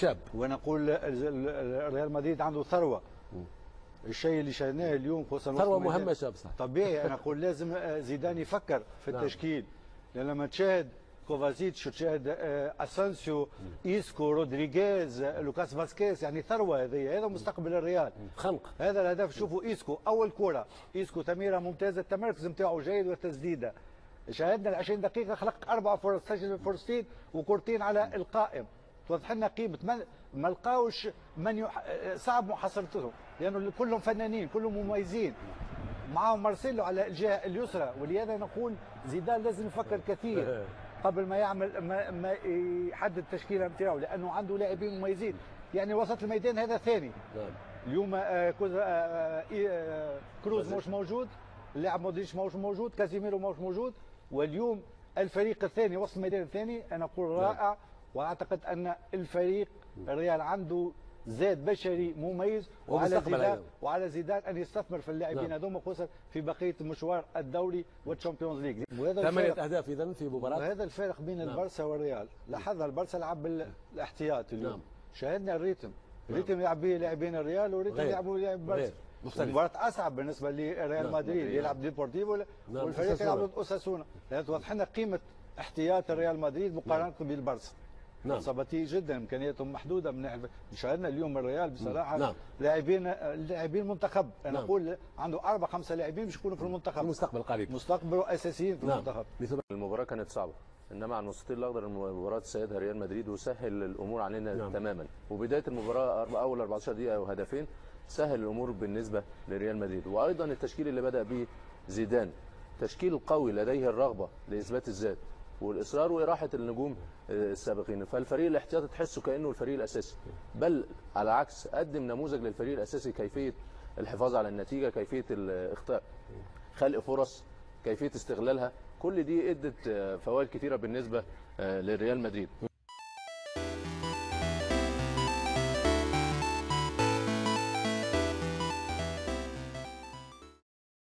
شاب. وانا اقول ريال مدريد عنده ثروه. الشيء اللي شاهدناه اليوم خصوصا ثروه مهمه شاب صح. طبيعي انا اقول لازم زيدان يفكر في التشكيل، لان لما تشاهد كوفازيتش وتشاهد اسانسيو ايسكو رودريغيز لوكاس فاسكيز، يعني ثروه هذا مستقبل الريال. خنق هذا الهدف. شوفوا ايسكو اول كره، ايسكو تمريره ممتازه، التمركز نتاعو جيد والتسديده. شاهدنا ال 20 دقيقه خلق 4 فرص، سجل فرصتين وكورتين على القائم. توضح لنا قيمه ما لقاوش صعب محاصرتهم، لانه كلهم فنانين كلهم مميزين. معاهم مارسيلو على الجهه اليسرى، ولهذا نقول زيدان لازم يفكر كثير قبل ما يعمل ما يحدد التشكيله نتاعو، لانه عنده لاعبين مميزين. يعني وسط الميدان هذا ثاني. اليوم كروز مش موجود، اللاعب مودريتش مش موجود، كازيميرو مش موجود، واليوم الفريق الثاني وسط الميدان الثاني انا اقول رائع. واعتقد ان الفريق الريال عنده زاد بشري مميز، وعلى زيدان ان يستثمر في اللاعبين هذوما خصوصا في بقيه مشوار الدوري والتشامبيونز ليج. 8 اهداف اذا في مباراه. وهذا الفارق بين البارسا والريال. لاحظنا البارسا لعب بالاحتياط اليوم. شاهدنا الريتم يلعب به لاعبين الريال والريتم يلعبوا لاعب البارسا. مباراة اصعب بالنسبه لريال مدريد، يلعب ديبورتيفو والفريق يلعب ضد اوساسونا. توضح لنا قيمه احتياط ريال مدريد مقارنه بالبارسا. صباتي جدا، امكانياتهم محدوده من ناحيه. شاهدنا اليوم الريال بصراحه لاعبين منتخب. انا اقول عنده 4 5 لاعبين باش يكونوا في المنتخب في المستقبل القريب، مستقبله اساسيين في المنتخب. المباراه كانت صعبه، انما على المستطيل الاخضر المباراه سيدها ريال مدريد وسهل الامور علينا تماما. وبدايه المباراه اول 14 دقيقه وهدفين سهل الامور بالنسبه لريال مدريد. وايضا التشكيل اللي بدا به زيدان تشكيل قوي لديه الرغبه لاثبات الذات والاصرار واراحه النجوم السابقين. فالفريق الاحتياطي تحسه كانه الفريق الاساسي، بل على العكس قدم نموذج للفريق الاساسي، كيفيه الحفاظ على النتيجه، كيفيه الاخطاء، خلق فرص، كيفيه استغلالها. كل دي ادت فوائد كثيره بالنسبه لريال مدريد.